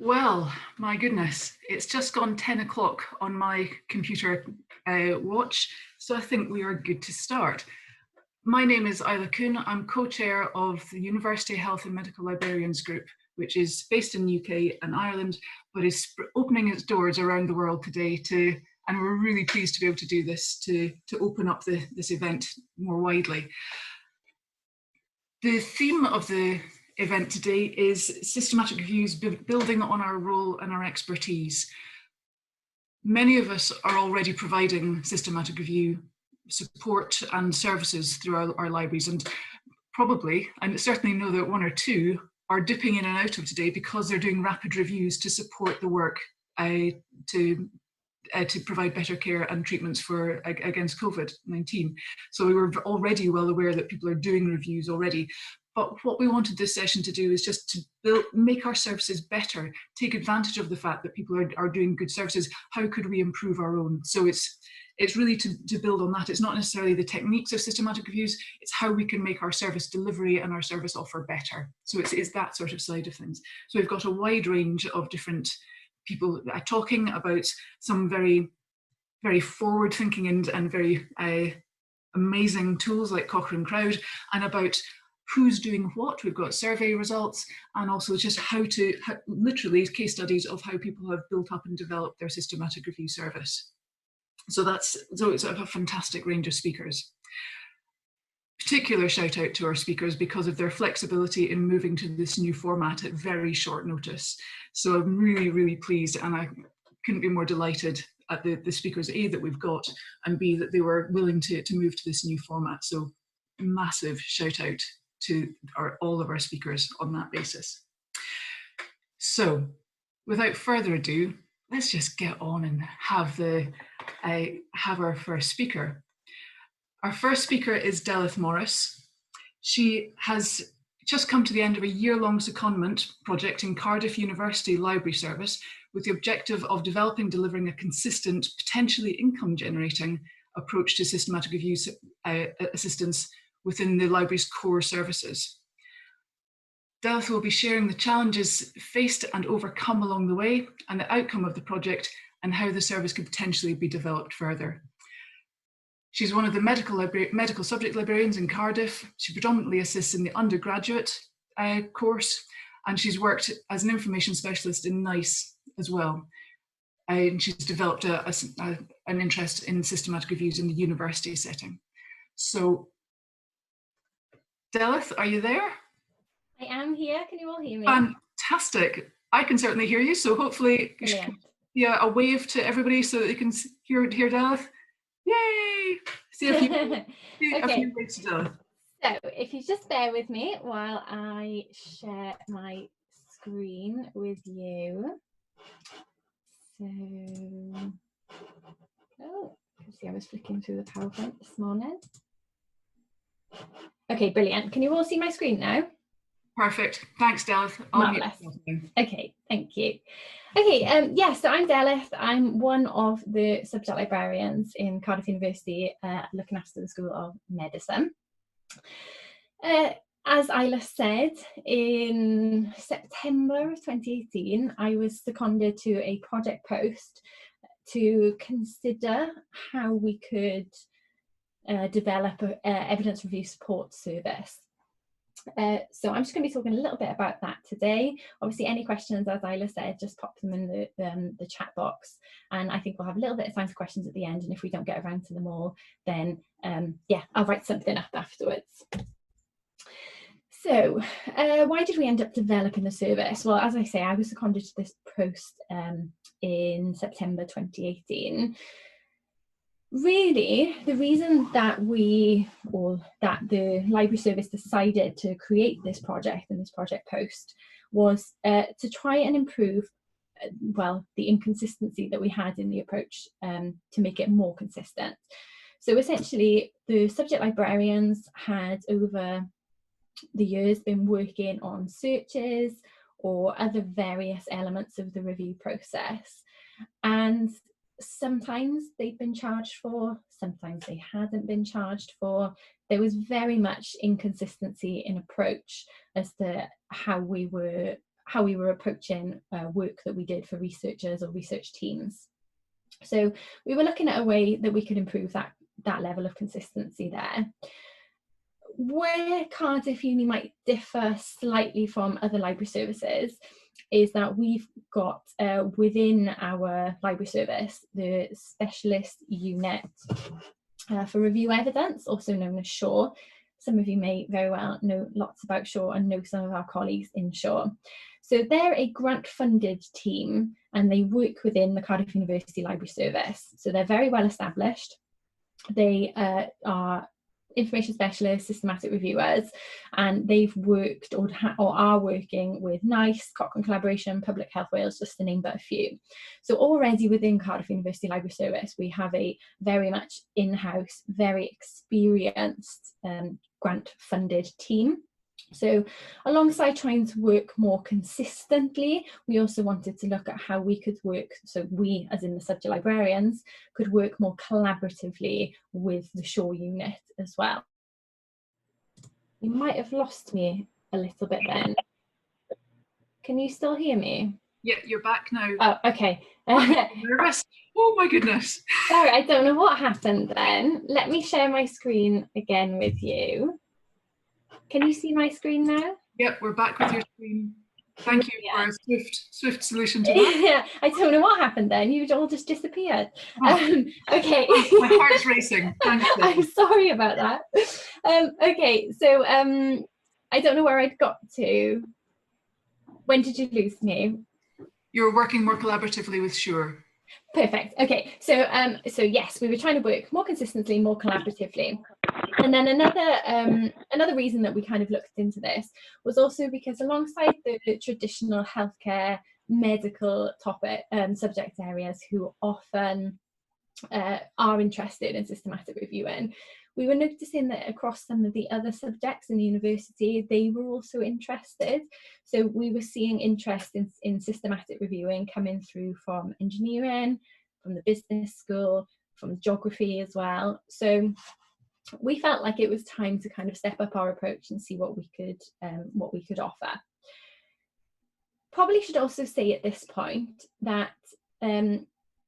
Well, my goodness, it's just gone 10 o'clock on my computer watch, so I think we are good to start. My name is Isla Kuhn. I'm co-chair of the University Health and Medical Librarians Group, which is based in the UK and Ireland, but is opening its doors around the world today and we're really pleased to be able to do this, to open up this event more widely. The theme of the event today is systematic reviews building on our role and our expertise. Many of us are already providing systematic review support and services through our libraries, and probably, and certainly know that one or two are dipping in and out of today because they're doing rapid reviews to support the work to provide better care and treatments against COVID-19. So we were already well aware that people are doing reviews already. But what we wanted this session to do is just to make our services better, take advantage of the fact that people are doing good services. How could we improve our own? So it's really to build on that. It's not necessarily the techniques of systematic reviews, it's how we can make our service delivery and our service offer better. So it's that sort of side of things. So we've got a wide range of different people talking about some very, very forward-thinking and very amazing tools like Cochrane Crowd, and about who's doing what. We've got survey results, and also just literally case studies of how people have built up and developed their systematic review service. So it's a fantastic range of speakers. Particular shout out to our speakers because of their flexibility in moving to this new format at very short notice. So I'm really, really pleased, and I couldn't be more delighted at the speakers, A, that we've got, and B, that they were willing to move to this new format. So massive shout out to all of our speakers on that basis. So without further ado, let's just get on and have our first speaker. Our first speaker is Delyth Morris. She has just come to the end of a year-long secondment project in Cardiff University Library Service with the objective of developing, delivering a consistent, potentially income-generating approach to systematic review assistance within the library's core services. Delyth will be sharing the challenges faced and overcome along the way, and the outcome of the project, and how the service could potentially be developed further. She's one of the medical subject librarians in Cardiff. She predominantly assists in the undergraduate course, and she's worked as an information specialist in NICE as well. And she's developed an interest in systematic reviews in the university setting. So, Delyth, are you there? I am here. Can you all hear me? Fantastic. I can certainly hear you. So hopefully, a wave to everybody so that they can hear Delyth. Yay! See a few waves to Delyth. So if you just bear with me while I share my screen with you. So, see, I was flicking through the PowerPoint this morning. Okay, brilliant. Can you all see my screen now? Perfect. Thanks, Delyth. Marvelous. Okay, thank you. Okay, so I'm Delyth. I'm one of the subject librarians in Cardiff University, looking after the School of Medicine. As Isla said, in September of 2018, I was seconded to a project post to consider how we could develop an evidence review support service. So I'm just going to be talking a little bit about that today. Obviously, any questions, as Isla said, just pop them in the chat box, and I think we'll have a little bit of time for questions at the end, and if we don't get around to them all, then I'll write something up afterwards. So why did we end up developing the service? Well, as I say, I was seconded to this post in September 2018. Really, the reason that the library service decided to create this project and this project post was to try and improve, the inconsistency that we had in the approach to make it more consistent. So essentially, the subject librarians had over the years been working on searches or other various elements of the review process, and sometimes they'd been charged for, sometimes they hadn't been charged for. There was very much inconsistency in approach as to how we were how we were approaching work that we did for researchers or research teams. So we were looking at a way that we could improve that level of consistency there. Where Cardiff Uni might differ slightly from other library services is that we've got within our library service the specialist unit for review evidence, also known as SHAW. Some of you may very well know lots about SHAW and know some of our colleagues in SHAW. So they're a grant-funded team and they work within the Cardiff University Library Service. So they're very well established. They are information specialists, systematic reviewers, and they've worked or are working with NICE, Cochrane Collaboration, Public Health Wales, just to name but a few. So already within Cardiff University Library Service, we have a very much in-house, very experienced grant-funded team. So alongside trying to work more consistently, we also wanted to look at how we could work, so we, as in the subject librarians, could work more collaboratively with the SHAW unit as well. You might have lost me a little bit then. Can you still hear me? Yeah, you're back now. Oh, okay. Nervous. Oh my goodness. Sorry, I don't know what happened then. Let me share my screen again with you. Can you see my screen now? Yep, we're back with your screen. Thank you for a swift solution to that. Yeah, I don't know what happened then. You all just disappeared. Oh. Okay. My heart's racing. Thank you. I'm sorry about that. Okay, so I don't know where I'd got to. When did you lose me? You're working more collaboratively with SHAW. Perfect. Okay, so so yes, we were trying to work more consistently, more collaboratively. And then another reason that we kind of looked into this was also because alongside the traditional healthcare, medical topic subject areas who often are interested in systematic reviewing, we were noticing that across some of the other subjects in the university, they were also interested. So we were seeing interest in systematic reviewing coming through from engineering, from the business school, from geography as well. So we felt like it was time to kind of step up our approach and see what we could offer. Probably should also say at this point that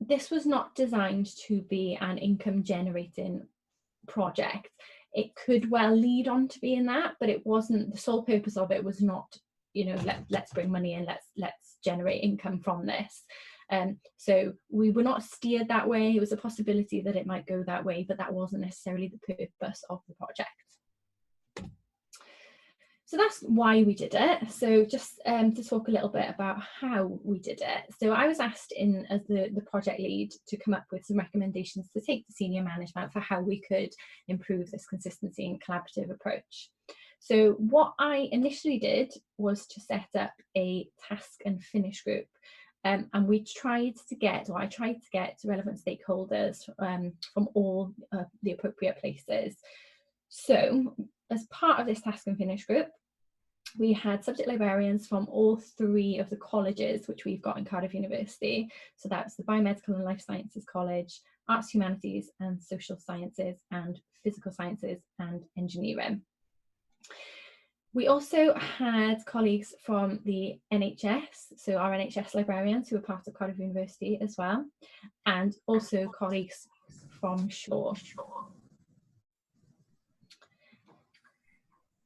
this was not designed to be an income generating project. It could well lead on to being that, but it wasn't. The sole purpose of it was not, you know, let's bring money in, let's generate income from this. So we were not steered that way. It was a possibility that it might go that way, but that wasn't necessarily the purpose of the project. So that's why we did it. So just to talk a little bit about how we did it. So I was asked as the project lead to come up with some recommendations to take to senior management for how we could improve this consistency and collaborative approach. So what I initially did was to set up a task and finish group. And I tried to get relevant stakeholders from all the appropriate places. So as part of this task and finish group, we had subject librarians from all 3 of the colleges which we've got in Cardiff University. So that's the Biomedical and Life Sciences College, Arts, Humanities and Social Sciences, and Physical Sciences and Engineering. We also had colleagues from the NHS, so our NHS librarians who were part of Cardiff University as well, and also colleagues from SHAW.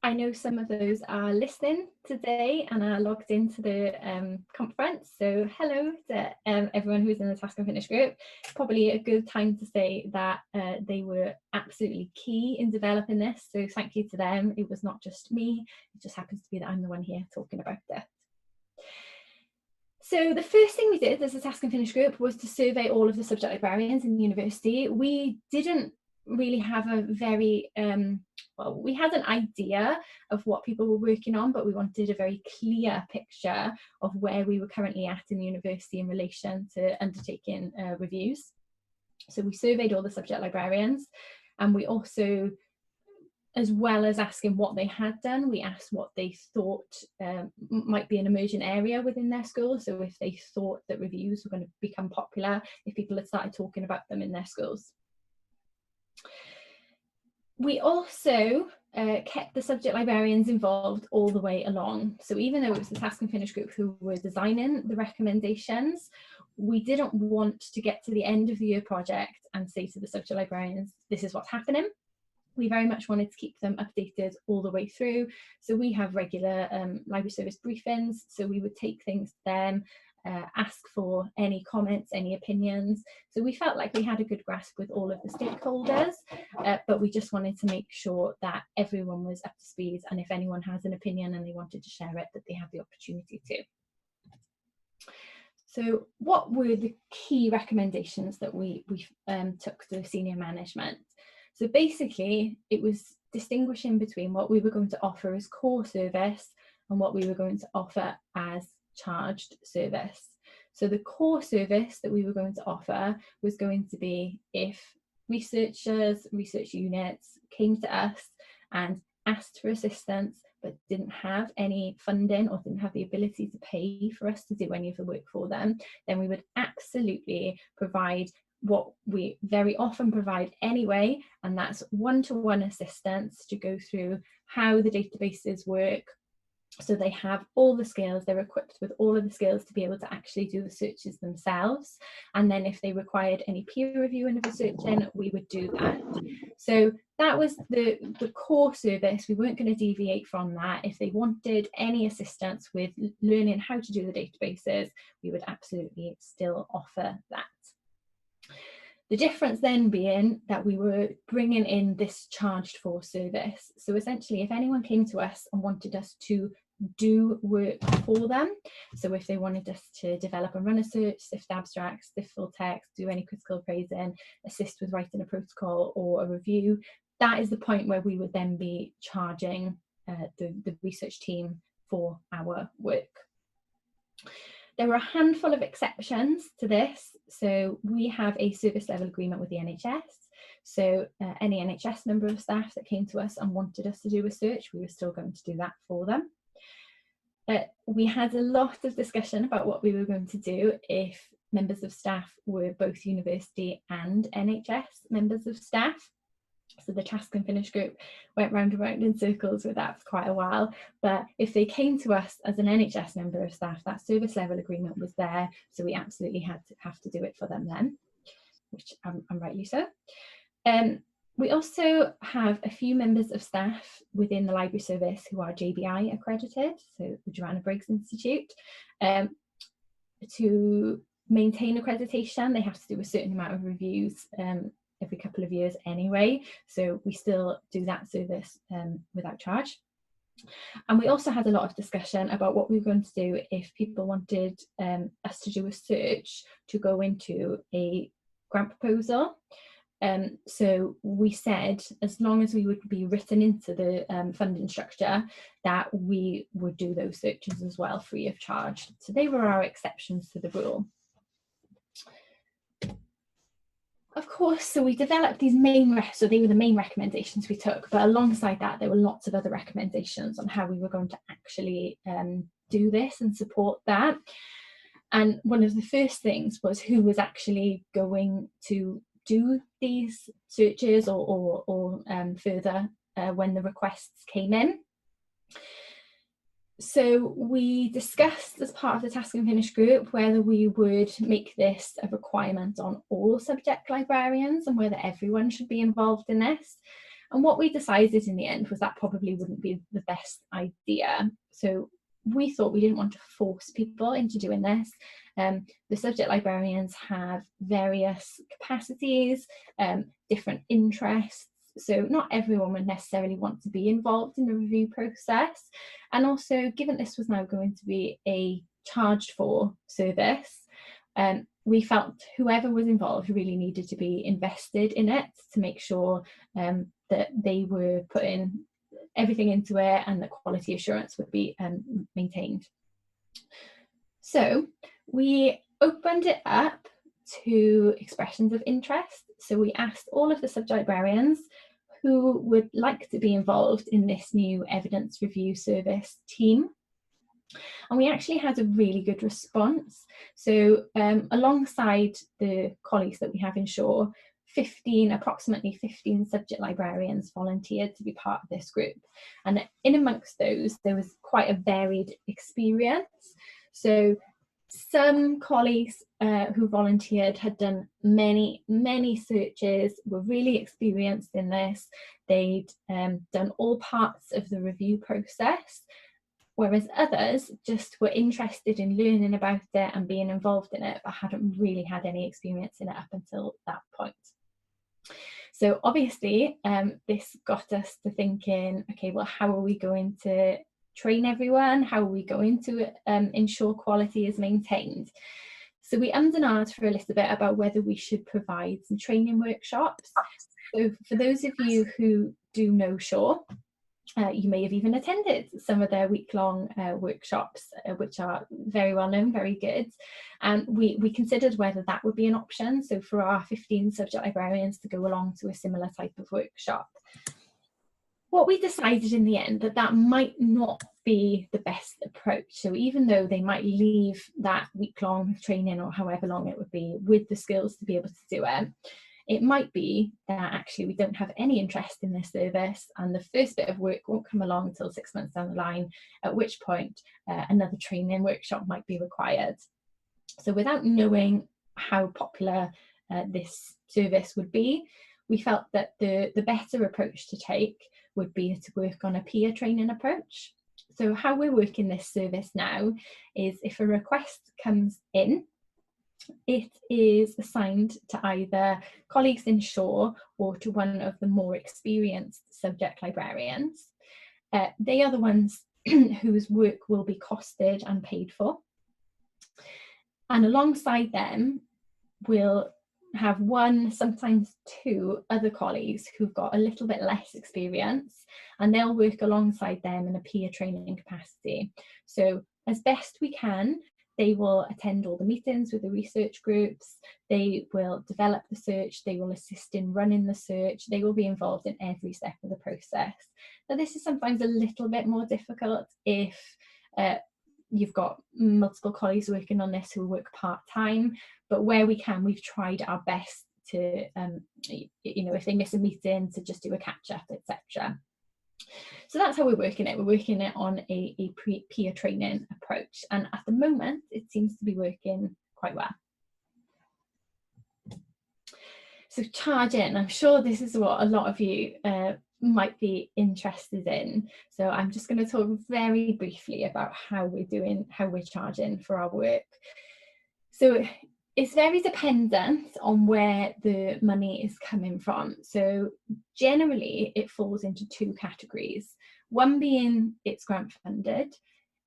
I know some of those are listening today and are logged into the conference. So hello to everyone who's in the task and finish group. Probably a good time to say that they were absolutely key in developing this. So thank you to them. It was not just me. It just happens to be that I'm the one here talking about it. So the first thing we did as a task and finish group was to survey all of the subject librarians in the university. We didn't really have a very well, we had an idea of what people were working on, but we wanted a very clear picture of where we were currently at in the university in relation to undertaking reviews. So we surveyed all the subject librarians, and we also, as well as asking what they had done, we asked what they thought might be an emerging area within their school. So if they thought that reviews were going to become popular, if people had started talking about them in their schools. We also kept the subject librarians involved all the way along. So even though it was the Task and Finish group who were designing the recommendations, we didn't want to get to the end of the year project and say to the subject librarians, this is what's happening. We very much wanted to keep them updated all the way through. So we have regular library service briefings. So we would take things to them, ask for any comments, any opinions. So we felt like we had a good grasp with all of the stakeholders, but we just wanted to make sure that everyone was up to speed, and if anyone has an opinion and they wanted to share it, that they have the opportunity to. So what were the key recommendations that we took to senior management? So basically it was distinguishing between what we were going to offer as core service and what we were going to offer as charged service. So the core service that we were going to offer was going to be if researchers, research units came to us and asked for assistance but didn't have any funding or didn't have the ability to pay for us to do any of the work for them, then we would absolutely provide what we very often provide anyway, and that's one-to-one assistance to go through how the databases work, so they have all the skills, they're equipped with all of the skills to be able to actually do the searches themselves. And then if they required any peer review and researching, we would do that. So that was the core service. We weren't going to deviate from that. If they wanted any assistance with learning how to do the databases, we would absolutely still offer that. The difference then being that we were bringing in this charged for service. So essentially, if anyone came to us and wanted us to do work for them, so if they wanted us to develop and run a search, sift abstracts, sift full text, do any critical appraising, assist with writing a protocol or a review, that is the point where we would then be charging the research team for our work. There were a handful of exceptions to this. So we have a service level agreement with the NHS. So any NHS member of staff that came to us and wanted us to do a search, we were still going to do that for them. We had a lot of discussion about what we were going to do if members of staff were both university and NHS members of staff. So the Task and Finish group went round and round in circles with that for quite a while. But if they came to us as an NHS member of staff, that service level agreement was there. So we absolutely have to do it for them then, which I'm rightly so. We also have a few members of staff within the library service who are JBI accredited, so the Joanna Briggs Institute. To maintain accreditation, they have to do a certain amount of reviews every couple of years anyway, so we still do that service without charge. And we also had a lot of discussion about what we were going to do if people wanted us to do a search to go into a grant proposal. So we said as long as we would be written into the funding structure, that we would do those searches as well free of charge. So they were our exceptions to the rule. Of course, so we developed these so they were the main recommendations we took, but alongside that there were lots of other recommendations on how we were going to actually do this and support that. And one of the first things was who was actually going to do these searches or further when the requests came in. So we discussed as part of the Task and Finish group whether we would make this a requirement on all subject librarians and whether everyone should be involved in this. And what we decided in the end was that probably wouldn't be the best idea. So we thought we didn't want to force people into doing this. The subject librarians have various capacities, different interests. So not everyone would necessarily want to be involved in the review process. And also, given this was now going to be a charged for service, we felt whoever was involved really needed to be invested in it to make sure that they were putting everything into it and that quality assurance would be maintained. So we opened it up to expressions of interest. So we asked all of the subject librarians who would like to be involved in this new evidence review service team. And we actually had a really good response. So alongside the colleagues that we have in Shaw, approximately 15 subject librarians volunteered to be part of this group. And in amongst those, there was quite a varied experience. So some colleagues who volunteered had done many searches, were really experienced in this. They'd done all parts of the review process, whereas others just were interested in learning about it and being involved in it, but hadn't really had any experience in it up until that point. So obviously, this got us to thinking, okay, well, how are we going to train everyone? How are we going to ensure quality is maintained? So we ummed and ahed for a little bit about whether we should provide some training workshops. So for those of you who do know Shaw, you may have even attended some of their week-long workshops, which are very well known, very good. And we considered whether that would be an option. So for our 15 subject librarians to go along to a similar type of workshop. What we decided in the end that might not be the best approach. So even though they might leave that week-long training or however long it would be with the skills to be able to do it, it might be that actually we don't have any interest in this service and the first bit of work won't come along until 6 months down the line, at which point another training workshop might be required. So without knowing how popular this service would be, we felt that the better approach to take would be to work on a peer training approach. So how we're working this service now is if a request comes in, it is assigned to either colleagues in Shaw or to one of the more experienced subject librarians. They are the ones whose work will be costed and paid for. And alongside them, we'll have one, sometimes two other colleagues who've got a little bit less experience, and they'll work alongside them in a peer training capacity. So as best we can, they will attend all the meetings with the research groups, they will develop the search, they will assist in running the search, they will be involved in every step of the process. Now this is sometimes a little bit more difficult if you've got multiple colleagues working on this who work part-time, but where we can, we've tried our best to, if they miss a meeting, to just do a catch-up, etc. So that's how we're working it. We're working it on a peer training approach, and at the moment, it seems to be working quite well. So charging, I'm sure this is what a lot of you might be interested in. So I'm just going to talk very briefly about how we're charging for our work. So it's very dependent on where the money is coming from. So generally it falls into two categories. One being it's grant funded.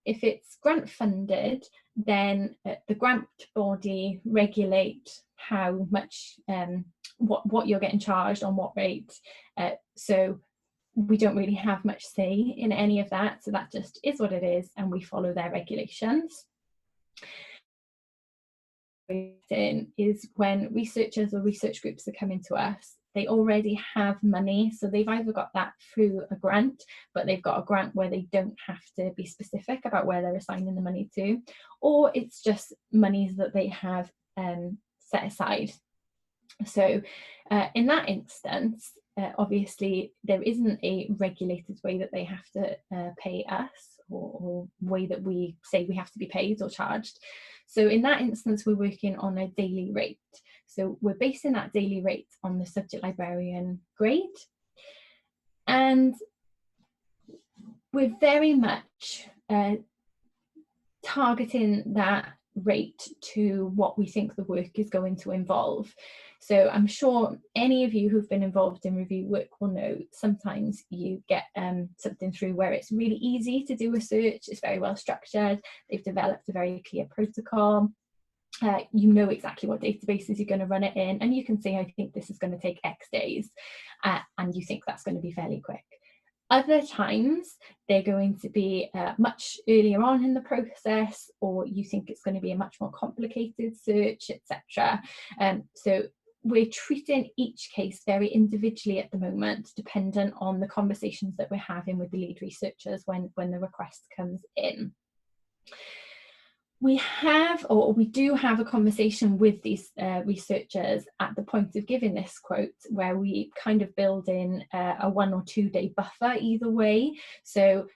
If it's grant funded, then the grant body regulate how much, what you're getting charged on what rate. So we don't really have much say in any of that. So that just is what it is, and we follow their regulations. Is when researchers or research groups are coming to us, they already have money, so they've either got that through a grant, but they've got a grant where they don't have to be specific about where they're assigning the money to, or it's just monies that they have set aside. So in that instance, obviously there isn't a regulated way that they have to pay us, or way that we say we have to be paid or charged. So in that instance, we're working on a daily rate. So we're basing that daily rate on the subject librarian grade. And we're very much targeting that rate to what we think the work is going to involve. So I'm sure any of you who've been involved in review work will know sometimes you get something through where it's really easy to do a search, it's very well structured, they've developed a very clear protocol, you know exactly what databases you're going to run it in, and you can say, I think this is going to take X days, and you think that's going to be fairly quick. Other times they're going to be much earlier on in the process, or you think it's going to be a much more complicated search, etc. So we're treating each case very individually at the moment, dependent on the conversations that we're having with the lead researchers when the request comes in. We have, or we do have a conversation with these researchers at the point of giving this quote, where we kind of build in a 1 or 2 day buffer either way. So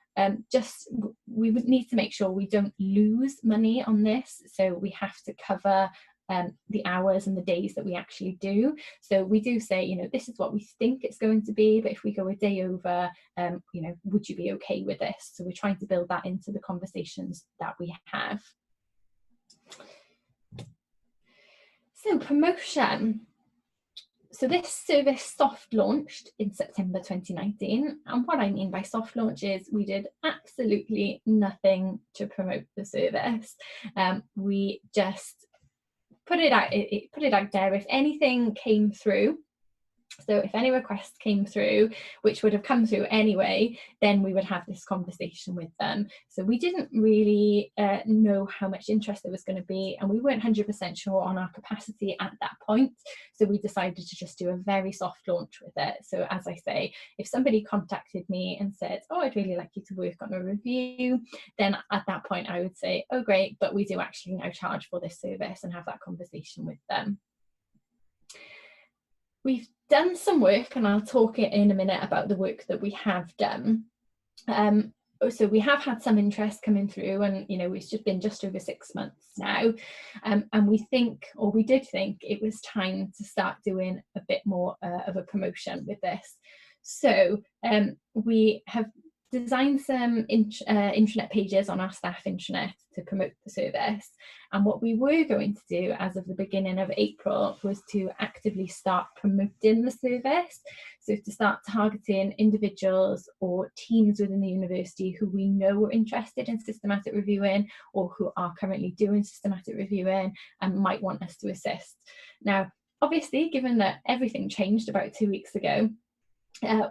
we would need to make sure we don't lose money on this. So we have to cover the hours and the days that we actually do. So we do say, you know, this is what we think it's going to be, but if we go a day over, you know, would you be okay with this? So we're trying to build that into the conversations that we have. So promotion. So this service soft launched in September 2019. And what I mean by soft launch is we did absolutely nothing to promote the service. We just put it out there. If anything came through, so if any requests came through, which would have come through anyway, then we would have this conversation with them. So we didn't really know how much interest there was going to be, and we weren't 100% sure on our capacity at that point. So we decided to just do a very soft launch with it. So as I say, if somebody contacted me and said, oh, I'd really like you to work on a review, then at that point I would say, oh, great, but we do actually now charge for this service, and have that conversation with them. We've done some work, and I'll talk in a minute about the work that we have done. So we have had some interest coming through, and you know, it's just been just over 6 months now, and we think, or we did think, it was time to start doing a bit more of a promotion with this. So we have designed some intranet pages on our staff intranet to promote the service. And what we were going to do as of the beginning of April was to actively start promoting the service. So to start targeting individuals or teams within the university who we know are interested in systematic reviewing, or who are currently doing systematic reviewing and might want us to assist. Now, obviously, given that everything changed about 2 weeks ago,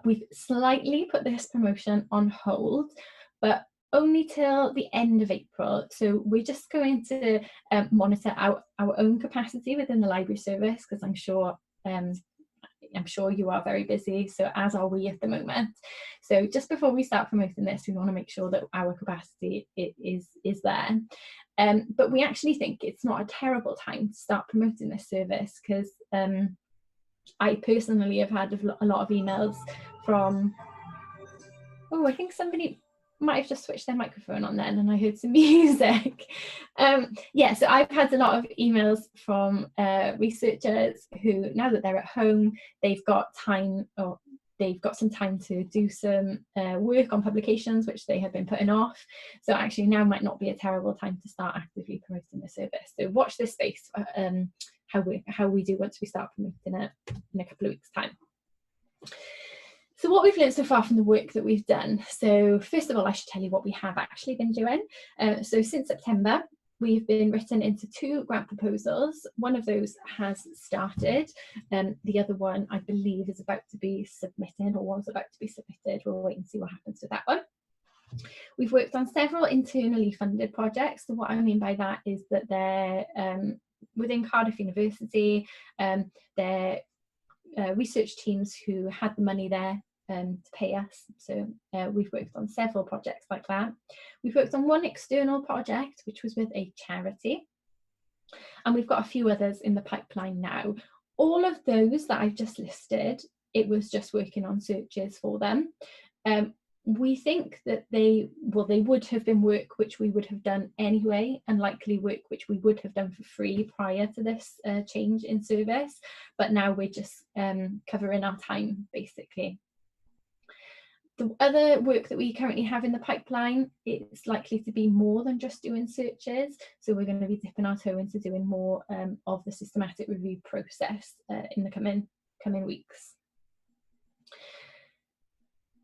we've slightly put this promotion on hold, but only till the end of April. So we're just going to monitor our own capacity within the library service, because I'm sure you are very busy, so as are we at the moment. So just before we start promoting this, we want to make sure that our capacity is there. But we actually think it's not a terrible time to start promoting this service, because I personally have had a lot of emails from, oh, I think somebody might have just switched their microphone on then, and I heard some music. Yeah, so I've had a lot of emails from researchers who, now that they're at home, they've got time, or they've got some time to do some work on publications which they have been putting off. So actually now might not be a terrible time to start actively promoting the service. So watch this space for how we do once we start promoting it in a couple of weeks' time. So what we've learned so far from the work that we've done. So first of all, I should tell you what we have actually been doing. So since September, we've been written into 2 grant proposals. One of those has started. The other one, I believe, is about to be submitted, or was about to be submitted. We'll wait and see what happens with that one. We've worked on several internally funded projects. So what I mean by that is that they're within Cardiff University, they're research teams who had the money there to pay us. So we've worked on several projects like that. We've worked on one external project, which was with a charity. And we've got a few others in the pipeline now. All of those that I've just listed, it was just working on searches for them. We think that they would have been work which we would have done anyway, and likely work which we would have done for free prior to this change in service. But now we're just covering our time, basically. The other work that we currently have in the pipeline, it's likely to be more than just doing searches. So we're going to be dipping our toe into doing more of the systematic review process in the coming weeks.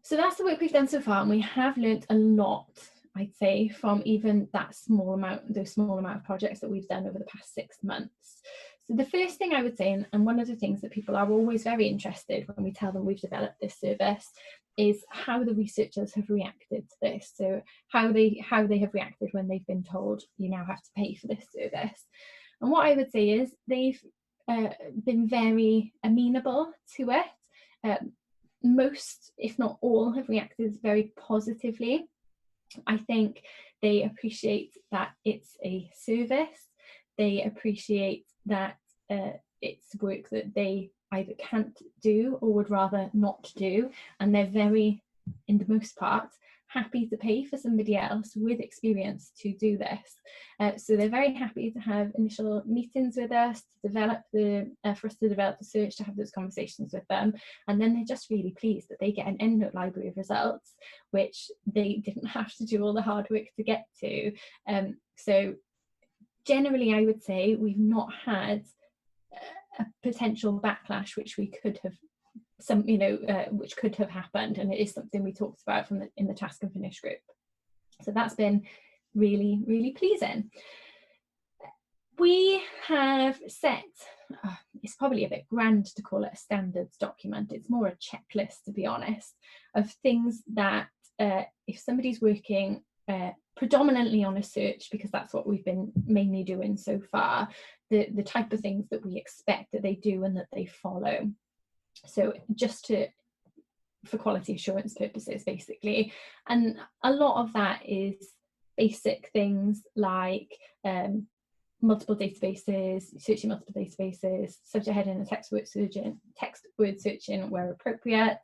So that's the work we've done so far, and we have learnt a lot, I'd say, from even those small amount of projects that we've done over the past 6 months. So the first thing I would say, and one of the things that people are always very interested when we tell them we've developed this service, is how the researchers have reacted to this. So how they have reacted when they've been told you now have to pay for this service. And what I would say is they've been very amenable to it. Most, if not all, have reacted very positively. I think they appreciate that it's a service. They appreciate that it's work that they either can't do or would rather not do, and they're very, in the most part, happy to pay for somebody else with experience to do this. So they're very happy to have initial meetings with us, to develop for us to develop the search, to have those conversations with them, and then they're just really pleased that they get an EndNote library of results, which they didn't have to do all the hard work to get to. So generally, I would say we've not had a potential backlash which we could have which could have happened, and it is something we talked about in the Task and Finish group. So that's been really, really pleasing. We have set, it's probably a bit grand to call it a standards document, it's more a checklist, to be honest, of things that if somebody's working predominantly on a search, because that's what we've been mainly doing so far, the type of things that we expect that they do and that they follow. So just for quality assurance purposes, basically. And a lot of that is basic things like multiple databases, searching multiple databases, subject heading and text word searching where appropriate,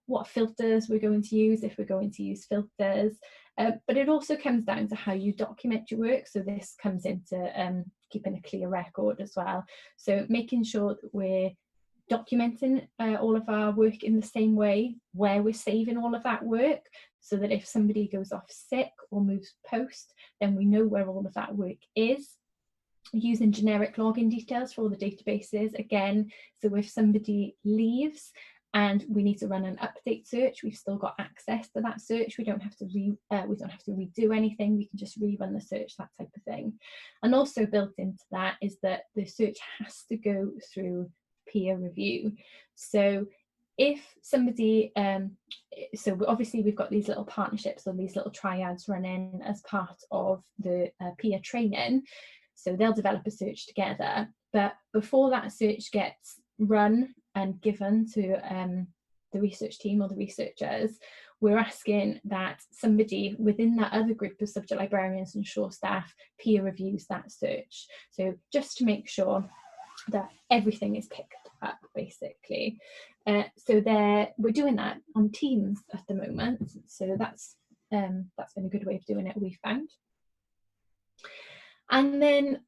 what filters we're going to use if we're going to use filters. But it also comes down to how you document your work. So this comes into keeping a clear record as well. So making sure that we're documenting all of our work in the same way, where we're saving all of that work, so that if somebody goes off sick or moves post, then we know where all of that work is. Using generic login details for all the databases again, so if somebody leaves and we need to run an update search, we've still got access to that search. We don't have to redo anything. We can just rerun the search, that type of thing. And also built into that is that the search has to go through peer review. So if somebody, so obviously we've got these little partnerships or these little triads running as part of the peer training. So they'll develop a search together, but before that search gets run and given to the research team or the researchers, we're asking that somebody within that other group of subject librarians and SURE staff peer reviews that search. So just to make sure that everything is picked up, basically. So we're doing that on Teams at the moment. So that's been a good way of doing it, we found. And then,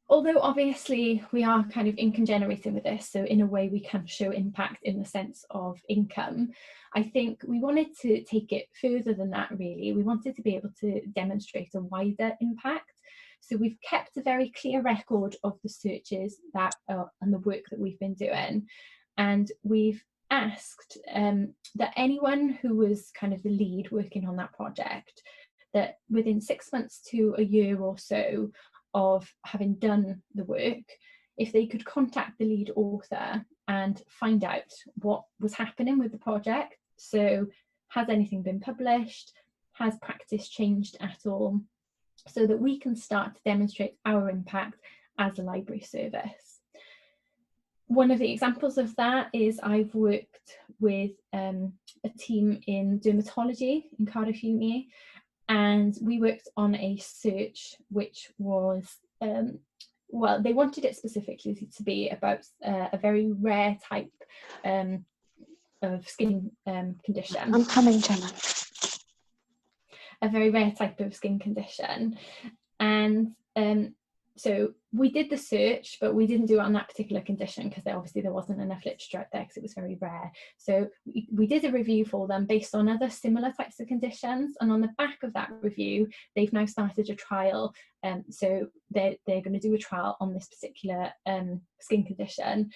although obviously we are kind of income generating with this, so in a way we can show impact in the sense of income, I think we wanted to take it further than that, really. We wanted to be able to demonstrate a wider impact. So we've kept a very clear record of the searches that and the work that we've been doing. And we've asked that anyone who was kind of the lead working on that project, that within 6 months to a year or so of having done the work, if they could contact the lead author and find out what was happening with the project. So has anything been published? Has practice changed at all? So that we can start to demonstrate our impact as a library service. One of the examples of that is I've worked with a team in dermatology in Cardiff Uni, and we worked on a search which was, well, they wanted it specifically to be about a very rare type of skin condition. I'm coming, Gemma. A very rare type of skin condition. And so we did the search, but we didn't do it on that particular condition because obviously there wasn't enough literature out there because it was very rare. So we did a review for them based on other similar types of conditions. And on the back of that review, they've now started a trial. So they're going to do a trial on this particular skin condition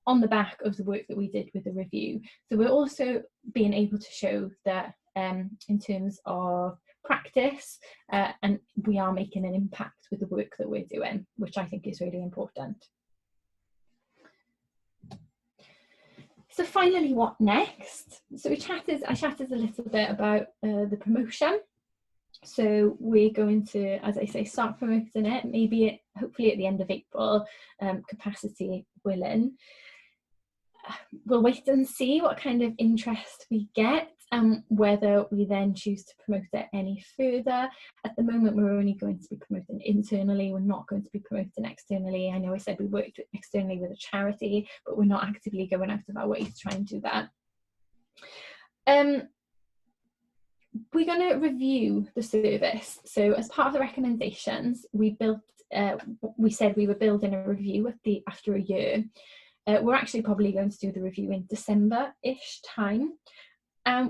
on the back of the work that we did with the review. So we're also being able to show that in terms of practice, and we are making an impact with the work that we're doing, which I think is really important. So finally, what next? So I chatted a little bit about the promotion. So we're going to, as I say, start promoting it, maybe hopefully at the end of April, capacity willing. We'll wait and see what kind of interest we get. Whether we then choose to promote it any further. At the moment, we're only going to be promoting internally. We're not going to be promoting externally. I know I said we worked externally with a charity, but we're not actively going out of our way to try and do that. We're going to review the service. So as part of the recommendations, we said we were building a review after a year. We're actually probably going to do the review in December-ish time.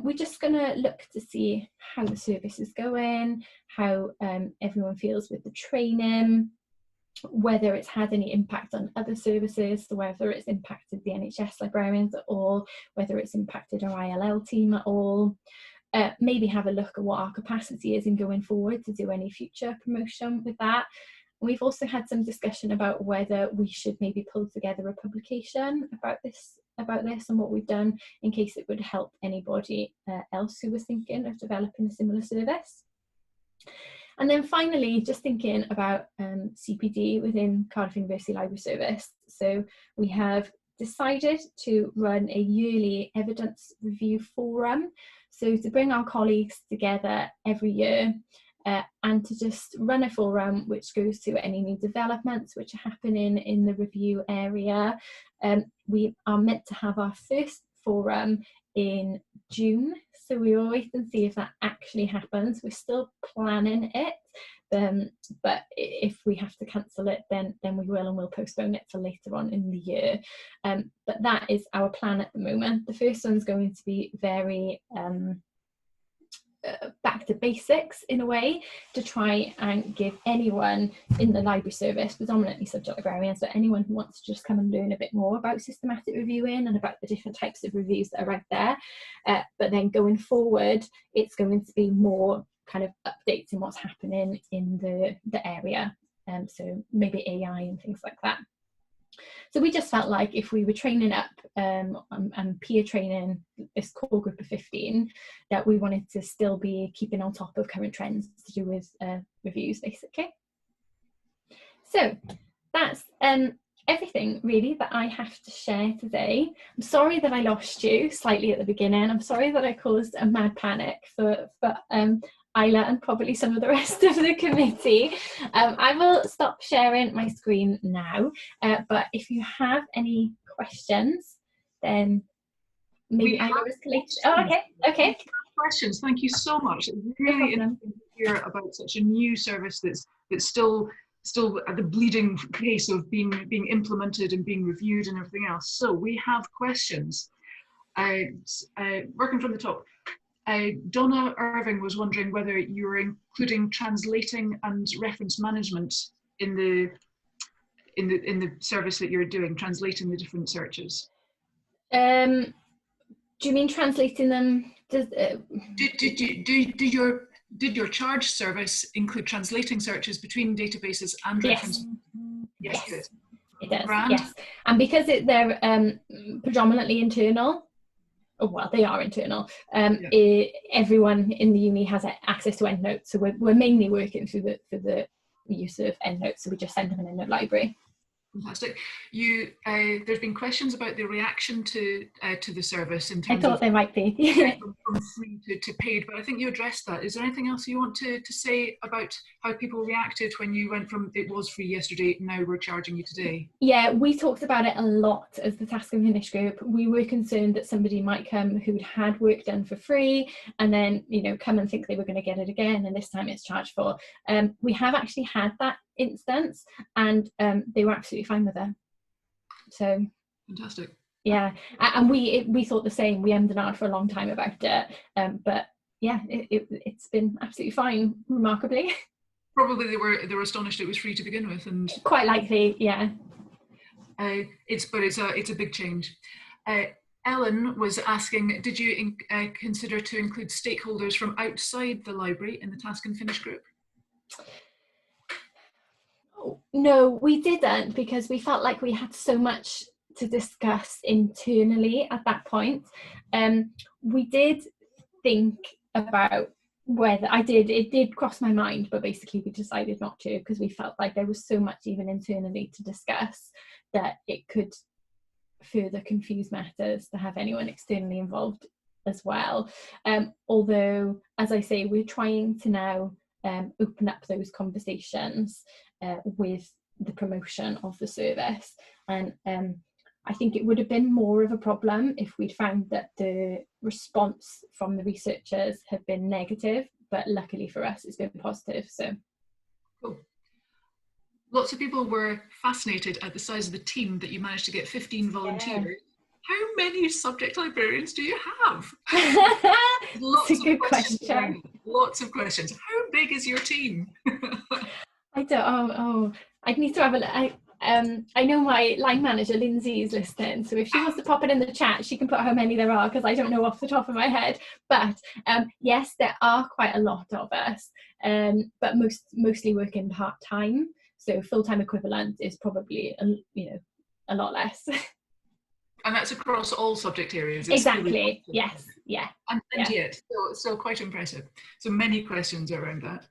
We're just going to look to see how the service is going, how everyone feels with the training, whether it's had any impact on other services, so whether it's impacted the NHS librarians at all, whether it's impacted our ILL team at all. Maybe have a look at what our capacity is in going forward to do any future promotion with that. We've also had some discussion about whether we should maybe pull together a publication about this and what we've done, in case it would help anybody else who was thinking of developing a similar service. And then finally, just thinking about CPD within Cardiff University Library Service. So we have decided to run a yearly evidence review forum, so to bring our colleagues together every year and to just run a forum which goes through any new developments which are happening in the review area. We are meant to have our first forum in June, so we will wait and see if that actually happens. We're still planning it, but if we have to cancel it, then we will, and we'll postpone it for later on in the year. But that is our plan at the moment. The first one's going to be very back to basics in a way, to try and give anyone in the library service, predominantly subject librarians, but anyone who wants to just come and learn a bit more about systematic reviewing and about the different types of reviews that are out there. But then going forward, it's going to be more kind of updates in what's happening in the area, so maybe AI and things like that. So we just felt like if we were training up and peer training this core group of 15, that we wanted to still be keeping on top of current trends to do with reviews, basically. So that's everything really that I have to share today. I'm sorry that I lost you slightly at the beginning. I'm sorry that I caused a mad panic for Isla and probably some of the rest of the committee. I will stop sharing my screen now, but if you have any questions, then maybe Isla was collated. Oh, okay. Questions. Thank you so much. It's really interesting to hear about such a new service that's still at the bleeding pace of being implemented and being reviewed and everything else. So we have questions. Working from the top. Donna Irving was wondering whether you were including translating and reference management in the service that you're doing, translating the different searches. Do you mean translating them? Did your charge service include translating searches between databases and reference? Yes, good. It does. Brand? Yes, and because they're predominantly internal. Oh, well, they are internal. Everyone in the uni has access to EndNote, so we're mainly working through the use of EndNote, so we just send them an EndNote library. Fantastic. There's been questions about the reaction to the service in terms I thought there might be. from free to paid, but I think you addressed that. Is there anything else you want to say about how people reacted when you went from it was free yesterday, now we're charging you today? Yeah, we talked about it a lot as the Task and Finish group. We were concerned that somebody might come who'd had work done for free and then come and think they were going to get it again, and this time it's charged for. We have actually had that instance, and they were absolutely fine with it. So fantastic. Yeah, and we thought the same. We emmed and ahed for a long time about it, but yeah, it's been absolutely fine, remarkably. Probably they were astonished it was free to begin with, and quite likely, yeah. It's a big change. Ellen was asking, did you consider to include stakeholders from outside the library in the Task and Finish group? No, we didn't, because we felt like we had so much to discuss internally at that point. We did think about whether it did cross my mind, but basically we decided not to, because we felt like there was so much even internally to discuss that it could further confuse matters to have anyone externally involved as well. Although, as I say, we're trying to now open up those conversations with the promotion of the service. And I think it would have been more of a problem if we'd found that the response from the researchers had been negative, but luckily for us, it's been positive. So cool. Lots of people were fascinated at the size of the team that you managed to get 15 volunteers. Yeah. How many subject librarians do you have? That's a good question. Lots of questions. How big is your team? I don't. I'd need to have a look. I know my line manager Lindsay is listening, so if she wants to pop it in the chat, she can put how many there are, because I don't know off the top of my head. But yes, there are quite a lot of us, but mostly working part-time. So full-time equivalent is probably a lot less. And that's across all subject areas. It's exactly. Really yes. Yeah. And yet, so quite impressive. So many questions around that.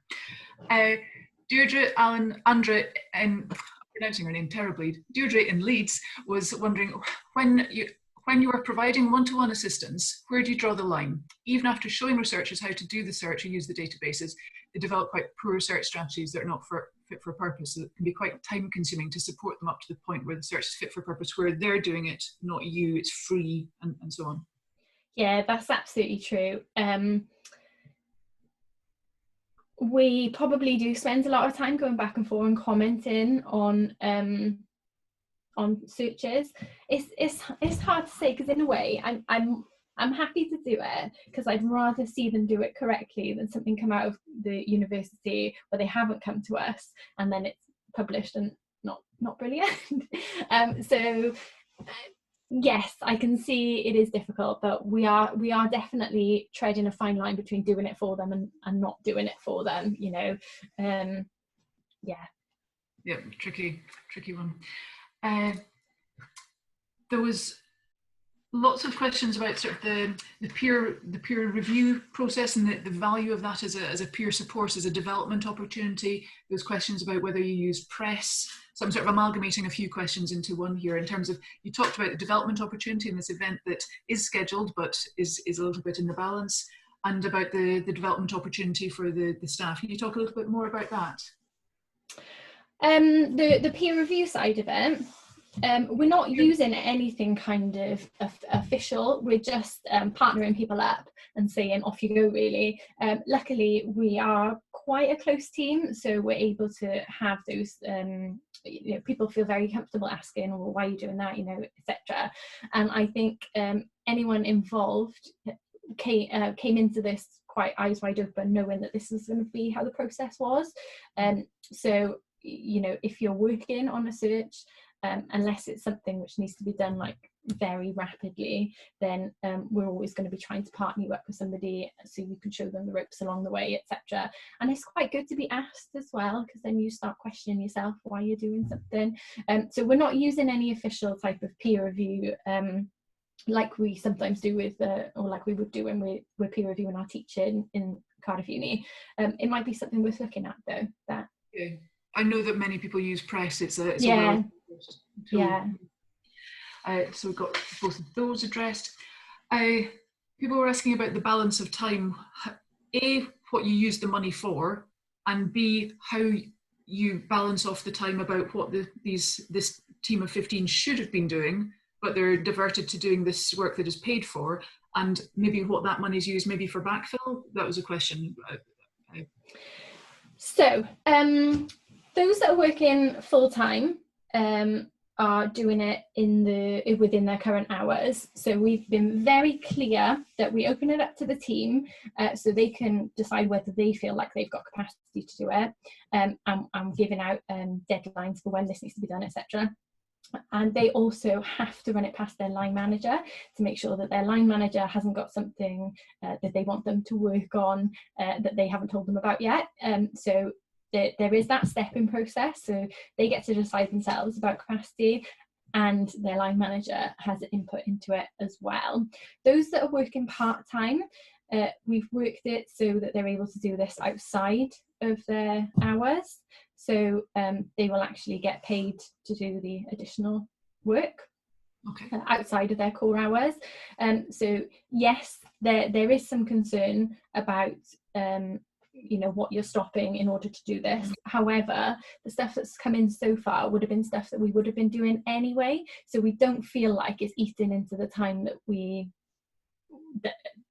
Deirdre, Alan, Andra, and pronouncing her name terribly, Deirdre in Leeds was wondering, when you are providing one-to-one assistance, where do you draw the line? Even after showing researchers how to do the search or use the databases, they develop quite poor research strategies that are not fit for purpose. So it can be quite time-consuming to support them up to the point where the search is fit for purpose, where they're doing it, not you, it's free, and so on. Yeah, that's absolutely true. We probably do spend a lot of time going back and forth and commenting on searches. It's hard to say, because in a way I'm happy to do it, because I'd rather see them do it correctly than something come out of the university where they haven't come to us and then it's published and not brilliant. So yes, I can see it is difficult, but we are definitely treading a fine line between doing it for them and not doing it for them, yeah. Yeah, tricky one. There was lots of questions about sort of the peer review process and the value of that as a peer support, as a development opportunity. There's questions about whether you use press. So I'm sort of amalgamating a few questions into one here in terms of, you talked about the development opportunity in this event that is scheduled but is a little bit in the balance, and about the development opportunity for the staff. Can you talk a little bit more about that? The peer review side of it, we're not using anything kind of official. We're just partnering people up and saying off you go, really. Luckily we are quite a close team, so we're able to have those people feel very comfortable asking, well, why are you doing that, etc. And I think anyone involved came into this quite eyes wide open, knowing that this is going to be how the process was. So if you're working on a search, unless it's something which needs to be done like very rapidly, then we're always going to be trying to partner you up with somebody so you can show them the ropes along the way, etc. And it's quite good to be asked as well, because then you start questioning yourself why you're doing something. So we're not using any official type of peer review like we sometimes do with or like we would do when we're peer reviewing our teaching in Cardiff Uni. It might be something worth looking at though. That yeah. I know that many people use press. It's a yeah. So we've got both of those addressed. People were asking about the balance of time. A, what you use the money for, and B, how you balance off the time about what this team of 15 should have been doing, but they're diverted to doing this work that is paid for, and maybe what that money is used maybe for backfill. That was a question. So those that are working full-time are doing it within their current hours. So we've been very clear that we open it up to the team so they can decide whether they feel like they've got capacity to do it. I'm giving out deadlines for when this needs to be done, etc. And they also have to run it past their line manager to make sure that their line manager hasn't got something that they want them to work on that they haven't told them about yet. So there is that step-in process, so they get to decide themselves about capacity, and their line manager has input into it as well. Those that are working part-time, we've worked it so that they're able to do this outside of their hours, so they will actually get paid to do the additional work. Okay. Outside of their core hours. So yes, there is some concern about what you're stopping in order to do this. However, the stuff that's come in so far would have been stuff that we would have been doing anyway, so we don't feel like it's eating into the time that we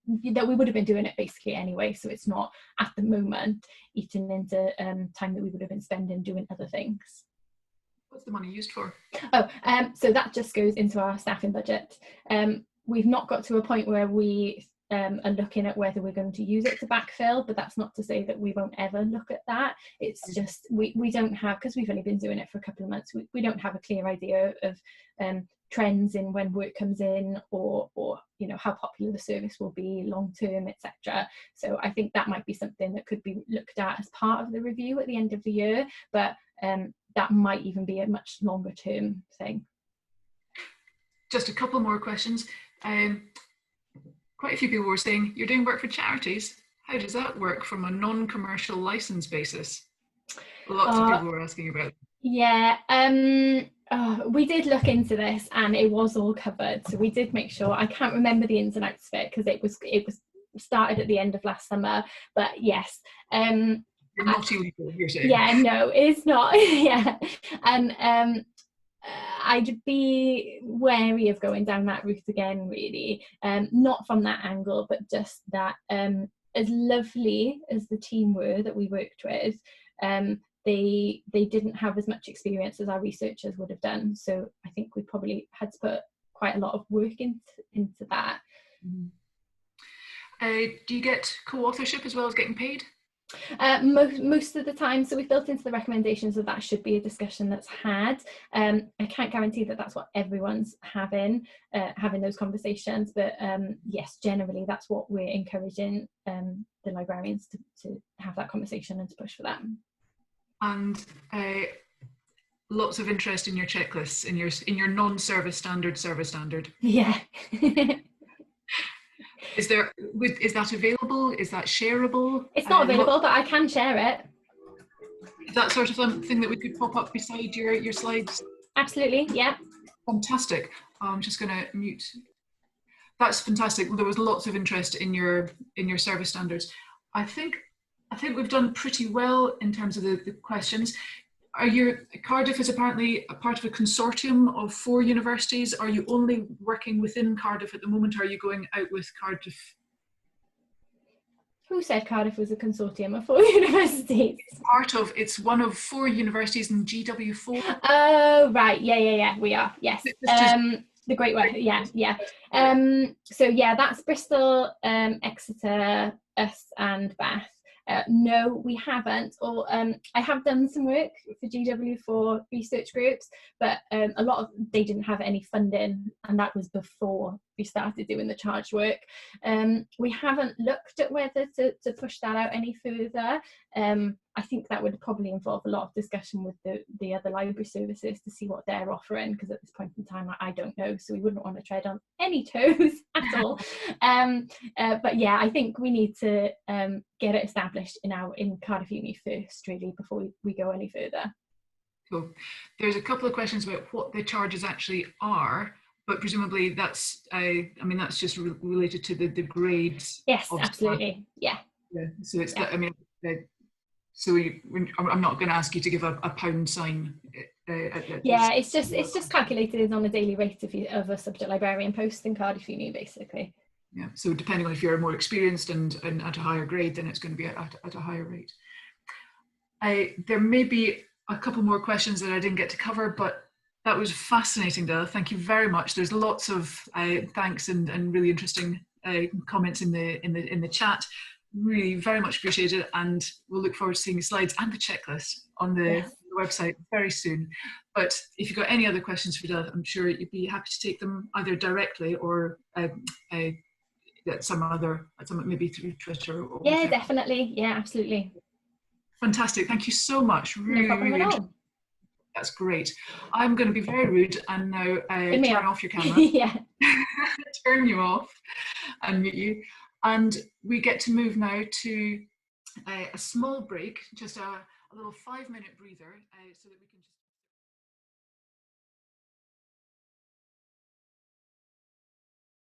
would have been doing it basically anyway. So it's not at the moment eating into time that we would have been spending doing other things. What's the money used for? So that just goes into our staffing budget. We've not got to a point where we are looking at whether we're going to use it to backfill, but that's not to say that we won't ever look at that. It's just we don't have, because we've only been doing it for a couple of months, we don't have a clear idea of trends in when work comes in, or how popular the service will be long term, etc. So I think that might be something that could be looked at as part of the review at the end of the year, but that might even be a much longer term thing. Just a couple more questions. Quite a few people were saying you're doing work for charities. How does that work from a non-commercial license basis? Lots of people were asking about. Yeah, we did look into this and it was all covered. So we did make sure. I can't remember the ins and outs of it because it was started at the end of last summer. But yes, you're not illegal, you're saying. Yeah, no, it's not. Yeah, and I'd be wary of going down that route again, really. Not from that angle, but just that as lovely as the team were that we worked with, they didn't have as much experience as our researchers would have done. So I think we probably had to put quite a lot of work into that. Do you get co-authorship as well as getting paid? Most of the time. So we've built into the recommendations that should be a discussion that's had. I can't guarantee that that's what everyone's having those conversations, but yes, generally that's what we're encouraging the librarians to have that conversation and to push for that. And lots of interest in your checklists, in your non-service standard, service standard. Yeah. Is that available? Is that shareable? It's not available, but I can share it. Is that sort of something that we could pop up beside your slides? Absolutely, yeah. Fantastic. I'm just going to mute. That's fantastic. There was lots of interest in your service standards. I think we've done pretty well in terms of the questions. Cardiff is apparently a part of a consortium of 4 universities. Are you only working within Cardiff at the moment? Are you going out with Cardiff? Who said Cardiff was a consortium of 4 universities? It's one of 4 universities in GW4. Oh, right. Yeah. We are. Yes. The Great Work. Yeah. So yeah, that's Bristol, Exeter, us, and Bath. No, we haven't. Or I have done some work for GW4 research groups, but a lot of they didn't have any funding, and that was before we started doing the charged work. We haven't looked at whether to push that out any further. I think that would probably involve a lot of discussion with the other library services to see what they're offering, because at this point in time I don't know, so we wouldn't want to tread on any toes at all. But yeah, I think we need to get it established in Cardiff Uni first, really, before we go any further. Cool. There's a couple of questions about what the charges actually are, but presumably that's that's just related to the grades. Yes, absolutely. Yeah. So it's so I'm not going to ask you to give a pound sign. Yeah, it's just calculated on a daily rate of a subject librarian post in Cardiff Uni, basically. Yeah. So depending on if you're more experienced and at a higher grade, then it's going to be at a higher rate. There may be a couple more questions that I didn't get to cover, but that was fascinating, Delyth. Thank you very much. There's lots of thanks and really interesting comments in the chat. Really very much appreciated, and we'll look forward to seeing the slides and the checklist on the website very soon. But if you've got any other questions for Delyth, I'm sure you'd be happy to take them either directly or maybe through Twitter. Or yeah, whatever. Definitely. Yeah, absolutely. Fantastic. Thank you so much. Really, no problem at all. That's great. I'm going to be very rude and now turn off your camera. Yeah. Turn you off and mute you. And we get to move now to a small break, just a little 5-minute breather, so that we can just